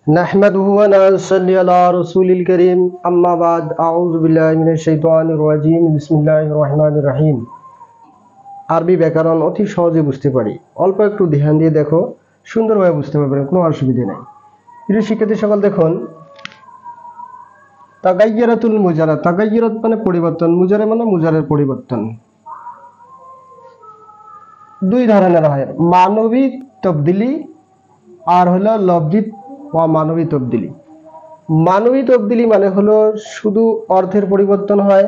নাহমাদুহু ওয়া নুসাল্লি আলা রাসূলিল কারীম আম্মা বাদ আউযু বিল্লাহি মিনাশ শাইতানির রাজীম বিসমিল্লাহির রহমানির রহিম। আরবি ব্যাকরণ অতি সহজে বুঝতে পারি, অল্প একটু ধ্যান দিয়ে দেখো, সুন্দরভাবে বুঝতে পারবে, কোনো অসুবিধা নেই। প্রিয় শিক্ষার্থী সকল, দেখুন তাগায়্যারাতুল মুজারা, তাগায়্যুরাত মানে পরিবর্তন, মুজারা মানে মুজারের পরিবর্তন। দুই ধরনের হয়, মানবী তবদিলি আর হলো লফজি বা মানবী তবদিলি। মানবী তবদিলি মানে হলো শুধু অর্থের পরিবর্তন হয়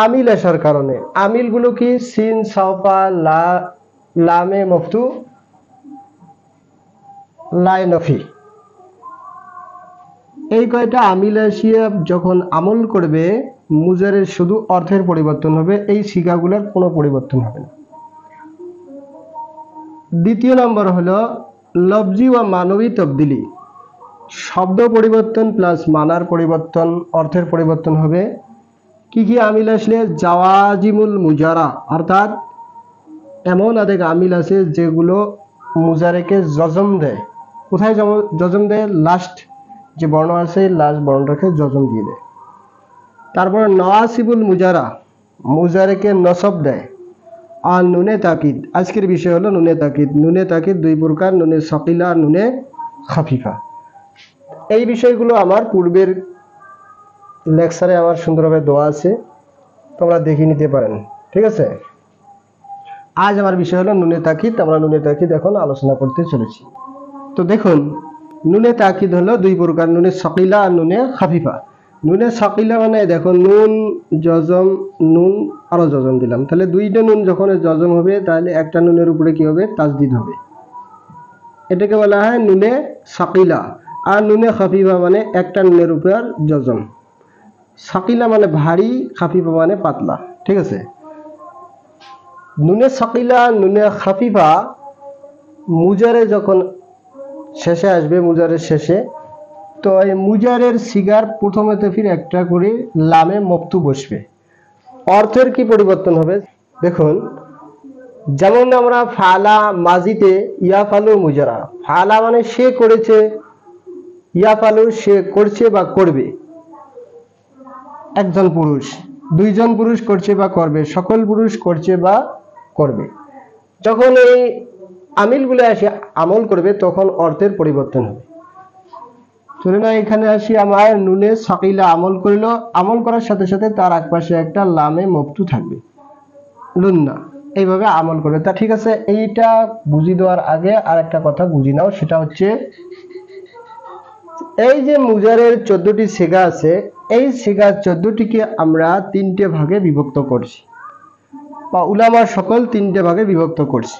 আমিল আসার কারণে। আমিলগুলো কি? সিন, সাওফা, লা, লামে মফতু, লাইনফি, এই কয়টা আমিল আসিয়া যখন আমল করবে, মুজারের শুধু অর্থের পরিবর্তন হবে, এই সিগাগুলোর কোনো পরিবর্তন হবে না। দ্বিতীয় নম্বর হলো লফজি বা মানবী তবদিলি, শব্দ পরিবর্তন প্লাস মানার পরিবর্তন, অর্থের পরিবর্তন হবে। কি কি আমিল আসলে? জাওয়াজিমুল মুজারা, অর্থাৎ এমন অনেক আমিল আছে যেগুলো মুজারেকে জজম দেয়। কোথায় জজম দেয়? লাস্ট যে বর্ণ আছে লাস্ট বর্ণটাকে জজম দিয়ে দেয়। তারপরে নওয়াসিবুল মুজারা, মুজারেকে নসব দেয়। আর নুনে তাকিদ, আজকের বিষয় হলো নুনে তাকিদ। নুনে তাকিদ দুই প্রকার, নুনে সাকিলা আর নুনে খাফিফা। এই বিষয়গুলো আমার পূর্বের লেকচারে আমার সুন্দরভাবে দেওয়া আছে, তোমরা দেখে নিতে পারেন, ঠিক আছে। আজ আমার বিষয় হলো নুনে তাকিদ। আমরা নুনে তাকিদ এখন আলোচনা করতে চলেছি। তো দেখুন, নুনে তাকিদ হলো দুই প্রকার, নুনে সাকিলা আর নুনে খাফিফা। নুনে সাকিলা মানে দেখো নুন জজম, নুন আরো জজম দিলাম, তাহলে দুইটা নুন যখন জজম হবে তাহলে একটা নুনের উপরে কি হবে? তাজদিদ হবে। এটাকে বলা হয় নুনে সাকিলা। আর নুনে খাফিফা মানে একটা নুনের উপর জজম। সাকিলা মানে ভারী, খাফিফা মানে পাতলা, ঠিক আছে। নুনে সাকিলা নুনে খাফিফা মুজারে যখন শেষে আসবে, মুজারের শেষে, তো এই মুজারের সিগার প্রথমে তো ফির একটা করে লামে মফতু বসবে। অর্থের কি পরিবর্তন হবে? দেখুন, যেমন আমরা ফালা মাজিতে ইয়াফালু মুজারা, ফালা মানে সে করেছে, ইয়াফালু সে করছে বা করবে। একজন পুরুষ, দুইজন পুরুষ করছে বা করবে, সকল পুরুষ করছে বা করবে। যখন এই আমিলগুলো এসে আমল করবে তখন অর্থের পরিবর্তন হবে। চলে না, এখানে আসি আমার নুনে সাকিলা আমল করিল, আমল করার সাথে সাথে তার একপাশে একটা লামে মফতু থাকবে, লুন্না, এইভাবে আমল করবে। তা ঠিক আছে, এইটা বুঝি দেওয়ার আগে আর একটা কথা বুঝি নাও, সেটা হচ্ছে এই যে মুজারের 14টি সিগা আছে, এই সিগা 14টিকে আমরা তিনটে ভাগে বিভক্ত করছি, বা উলামা সকল তিনটে ভাগে বিভক্ত করছি।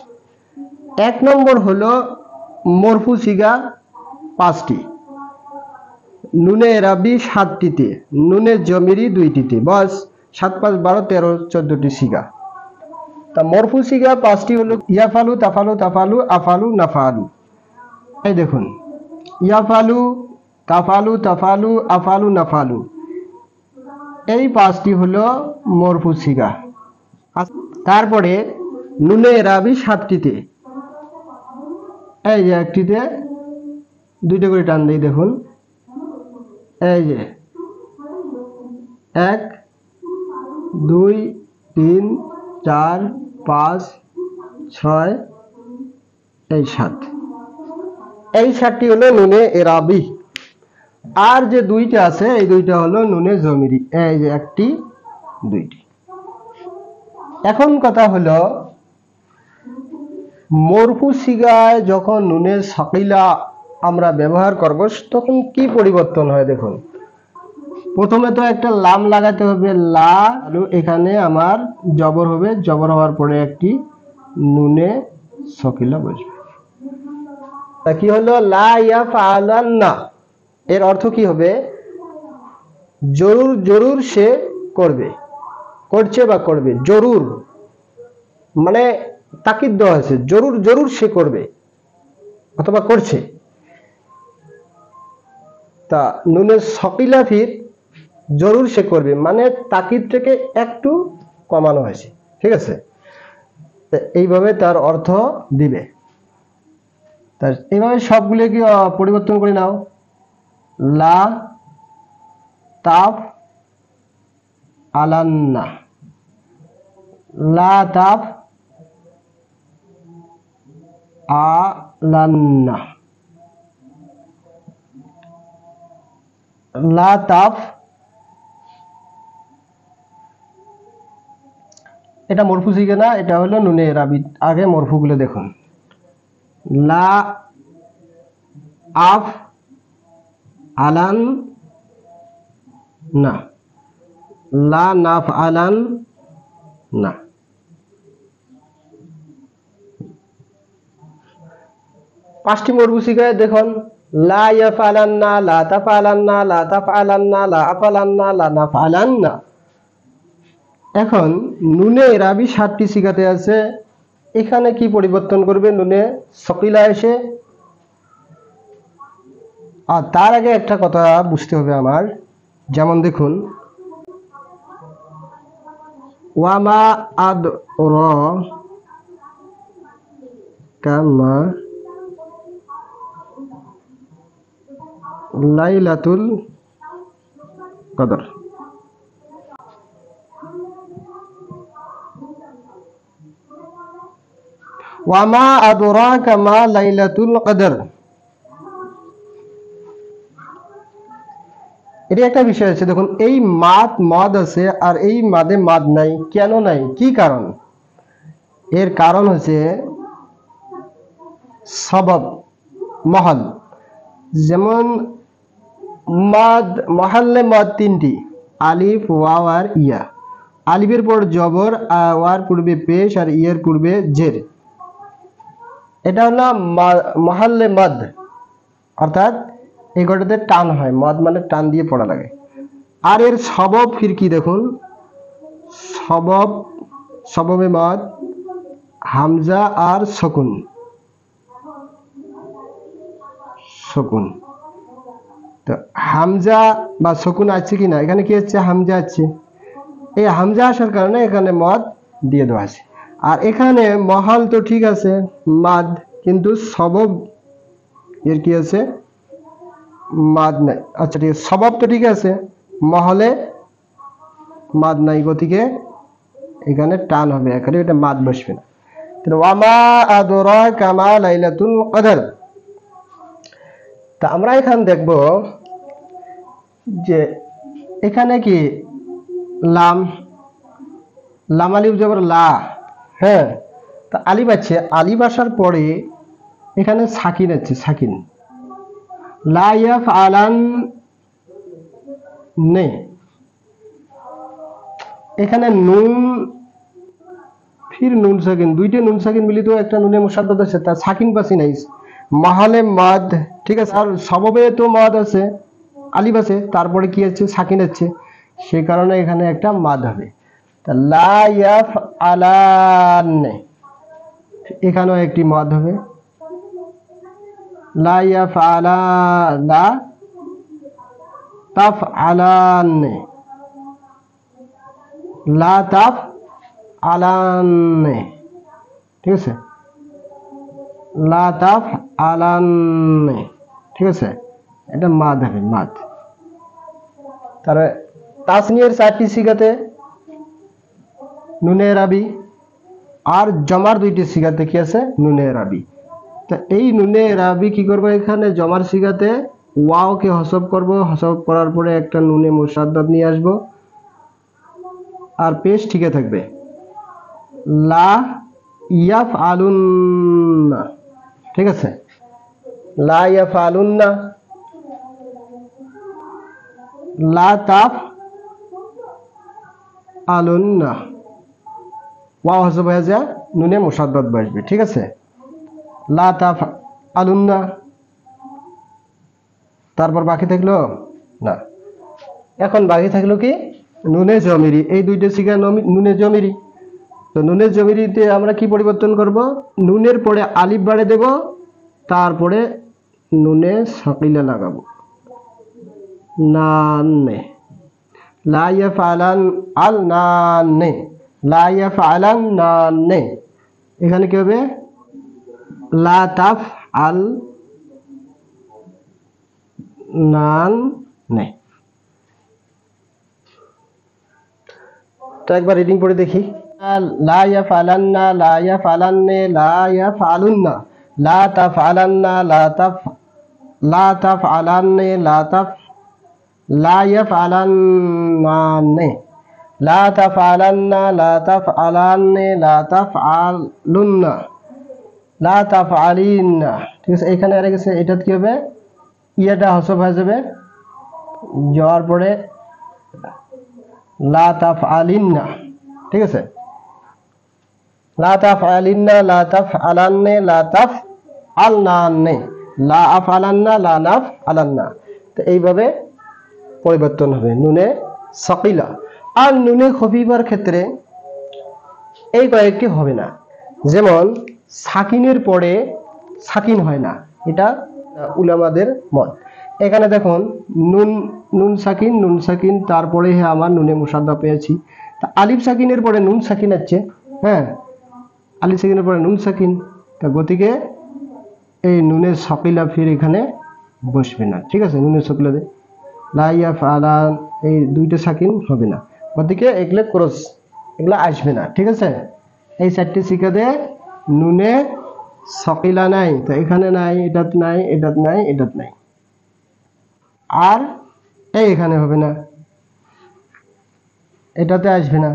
এক নম্বর হলো মরফু সিগা 5টি, নুনে এরাবি 7টিতে, নুনে জমিরি 2টিতে, বাস 7 5 12 13 14টি সিগা। তা মরফু সিগা 5টি হলো ইয়াফালু, তাফালু, তাফালু, আফালু, নাফালু। এই দেখুন, ইয়াফালু, তাফালু, তাফালু, আফালু, নাফালু, এই 5টি হলো মরফু সিগা। তারপরে নুনে এরাবি 7টিতে, এই যে একটিতে দুইটা করে টান দেই, দেখুন এই যে 1 2 3 4 5 6 এই 7, এই 7টি হলো নুনে এরাবি। আর যে দুইটা আছে এই দুইটা হলো নুনে জমিরি, এই যে একটি দুইটি। এখন কথা হলো মরফু সিগায় যখন নুনে সাকিলা আমরা ব্যবহার করব তখন কি পরিবর্তন হয়? দেখুন, প্রথমে তো একটা লাম লাগাতে হবে, লা, এখানে আমার জবর হবে, জবর হওয়ার পরে একটি নুনে সাকিলা বসবে। তা কি হলো? লা ইয়াফআলান্না, এর অর্থ কি হবে? জরুর, জরুর সে করবে, করছে বা করবে। জরুর মানে তাকিদ দেওয়া হয়েছে, জরুর, জরুর সে করবে অথবা করছে। তা নুনে সাকিলা ফির জরুর সে করবে, মানে তাকিদটাকে একটু কমানো হয়েছে, ঠিক আছে। এইভাবে তার অর্থ দিবে। তা এইভাবে সবগুলো কি পরিবর্তন করে নাও। লা তাফ আলান্না, লা তাফ আলান্না, লা তাফ। এটা মরফু শিখে না, এটা হলো নুনে রাবি। আগে মরফুগুলো দেখুন। লা আফ আলান না, লা নাফ আলান না। পাঁচটি মরফু শিখে দেখুন। লা ইয়াফআলান্না, লা তাফআলান্না, লা তাফআলান্না, লা আফআলান্না, লা নাফআলান্না। এখন নুনে রাবি 7টি শিখাতে আছে। এখানে কি পরিবর্তন করবে? নুনে সকিলা এসে। আর তার আগে একটা কথা বুঝতে হবে আমার, যেমন দেখুন ওয়ামা আদরাকা লাইলাতুল কদর। ওয়ামা আদরাকা মা লাইলাতুল কদর। এটা একটা বিষয় আছে। দেখুন এই মদ আছে আর এই মাদে মাদ নাই। কেন নাই? কি কারণ? এর কারণ হচ্ছে সবব, মহল। যেমন মাদ, মহল্লে মদ 3টি, আলিফ, ওয়াও আর ইয়া। আলিফের পর জবর, ওয়ার পূর্বে পেশ আর ইয়ার পূর্বে জের। এটা হলো মহল্লে মদ, অর্থাৎ এই ঘটাতে টান হয়। মদ মানে টান দিয়ে পড়া লাগে। আর এর সবব ফির কি দেখুন, সবব, সববে মদ, হামজা আর সুকুন। সুকুন তো হামজা বা সুকুন আছে কিনা? এখানে কি হচ্ছে? হামজা আছে। এই হামজা আসার কারণে এখানে মদ দিয়ে দেওয়া আছে। আর এখানে মহল তো ঠিক আছে মাদ, কিন্তু সবব এর কি আছে? মাদ নাই। আচ্ছা ঠিক আছে, সবব তো ঠিক আছে, মহলে মাদ নাই, গতিকে এখানে টান হবে, এখানে এটা মাদ বসবে না। ওয়ামা আদরাকা মা লাইলাতুল কদর। তা আমরা এখানে দেখব যে এখানে কি লাম, লাম আলিফ জবর লা, হ্যাঁ। তা আলিফ আছে, আলিফ আসার পরে এখানে সাকিন আছে, সাকিন। লা ইয়াফআলান নে, এখানে নুন ফির নুন সাকিন, দুইটা নুন সাকিন মিলিত একটা নুনে মুসাদ্দাদ আছে, তার সাকিন পাসি নাই। মহলে মদ ঠিক আছে, আর সববে তো মদ আছে, আলিফ আছে, তারপরে কি আছে? সাকিন আছে, সেই কারণে এখানে একটা মাদ হবে। তা লা ইয়াফআলান, এখানেও একটি মদ হবে। লা ইয়াফআলা, লা তাফআলান, লা তাফআলান, ঠিক আছে, লা তাফআলান, ঠিক আছে, এটা মাদ হবে, মাদ। তারপরে তাসনিয়ার 4টি সিগাতে নুনে রাবি, আর জমার 2টি সিগাতে কি আছে? নুনে রাবি। তা এই নুনে রাবি কি করবো? এখানে জমার সিগাতে ওয়াওকে হসব করব, হসব করার পরে একটা নুনে মুসাদ্দাদ নিয়ে আসবো, আর পেশ ঠিকই থাকবে। লা ইয়াফআলুন্না, ঠিক আছে, লা ইয়াফআলুন্না, লা তাফআলুন্না, ওয়াও হসব হয়ে যায়, নুনে মুসাদ্দাদ বসবে, ঠিক আছে, লা তাফআলুন্না। তারপর বাকি থাকলো না। এখন বাকি থাকলো কি? নুনে জমিরি। এই 2টা সিগা নুনে জমিরি। তো নুনে জমিরিতে আমরা কি পরিবর্তন করব? নুনের পরে আলিফ বাড়ে দেব, তারপরে নুনে সাকিলা লাগাবো, নানে, লা ইয়াফআলান আল নানে, লা ইয়াফআলান নানে। এখানে কি হবে? লা তাফ আল নান নে। তো একবার রিডিং পড়ে দেখি। লা ইয়াফআলান্না লা ইয়াফআলান্নে লা ইয়াফআলুন্না লা তাফআলান্না লা তাফআলান্নে লা ইয়াফআলান্নে লা তাফআলান্না লা তাফআলান্নে লা তাফআলুন্না লা তাফআলিন্না। ঠিক আছে, এখানে আর গেছে, এটা কি হবে, ইয়াটা হসব হয়ে যাবে, যাওয়ার পরে লা তাফআলিন্না। ঠিক আছে, লা তাফআলিন্না লা তাফআলান্নে লা তাফআলনান্নে লা আফআলান্না লা নাফআলান্না। তো এইভাবে পরিবর্তন হবে নুনে সাকিলা। আর নুনে খফিফার ক্ষেত্রে এই কয়েকটি হবে না, যেমন সাকিনের পরে সাকিন হয় না, এটা উলামাদের মত। এখানে দেখুন নুন সাকিন, তারপরে আমার নুনে মুসাদ্দা পেয়েছি। তা আলিফ সাকিনের পরে নুন সাকিন আছে, হ্যাঁ, আলিফ সাকিনের পরে নুন সাকিন, তা গতিকে এই নুনে সাকিলা ফির এখানে বসবে না। ঠিক আছে, নুনে সাকিলা লা ইয়াফআলান এই দুইটা সাকিন হবে না, গতিকে এগুলো ক্রস, এগুলো আসবে না। ঠিক আছে, এই চারটি শিখাতে নুনে সাকিলা নাই, তো এখানে নাই, এটাত নাই, এটাত নাই, এটাত নাই, আর এই এখানে হবে না, এটাতে আসবে না।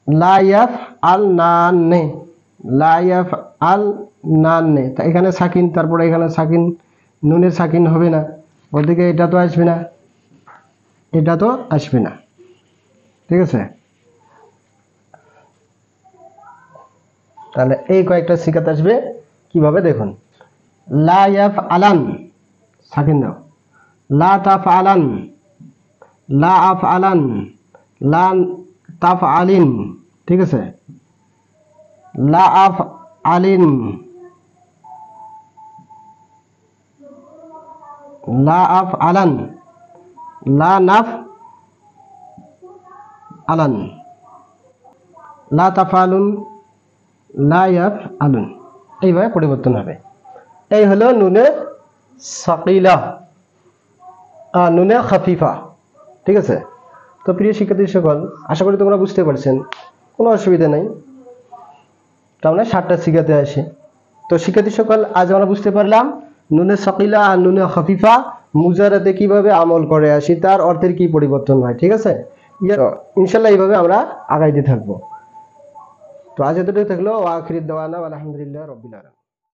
লা ইয়াফআলনান্নে লা ইয়াফআলনান্নে, তা এখানে সাকিন, তারপরে এখানে সাকিন, নুনের সাকিন হবে না, ওদিকে এটা তো আসবে না, এটা তো আসবে না। ঠিক আছে, তাহলে এই কয়েকটা শিখাতে আসবে কিভাবে দেখুন। লা ইয়াফআলান সাকিন দাও, লা তাফআলান লা আফআলান লা তাফআলিন। ঠিক আছে, লা আফআলিন লা আফআলান লা নাফআলান লা তাফআলুন লা ইয়াফআলুন। এইভাবে পরিবর্তন হবে। এই হলো নুনে সাকিলা, নুনে খাফিফা। ঠিক আছে, তো প্রিয় শিক্ষার্থী সকল, আশা করি তোমরা বুঝতে পারছেন, কোনো অসুবিধা নেই। তার মানে 7টা শিখাতে আসে। তো শিক্ষার্থী সকল, আজ আমরা বুঝতে পারলাম নুনে সাকিলা আর নুনে খাফিফা মুজারাতে কিভাবে আমল করে আসি, তার অর্থের কি পরিবর্তন হয়। ঠিক আছে, ইনশাল্লাহ এইভাবে আমরা আগাইতে থাকবো। তো আজ এতটুকু থাকলো, ওয়া আখিরুদ দাওয়ানা আলহামদুলিল্লাহ রাব্বিল আলামিন।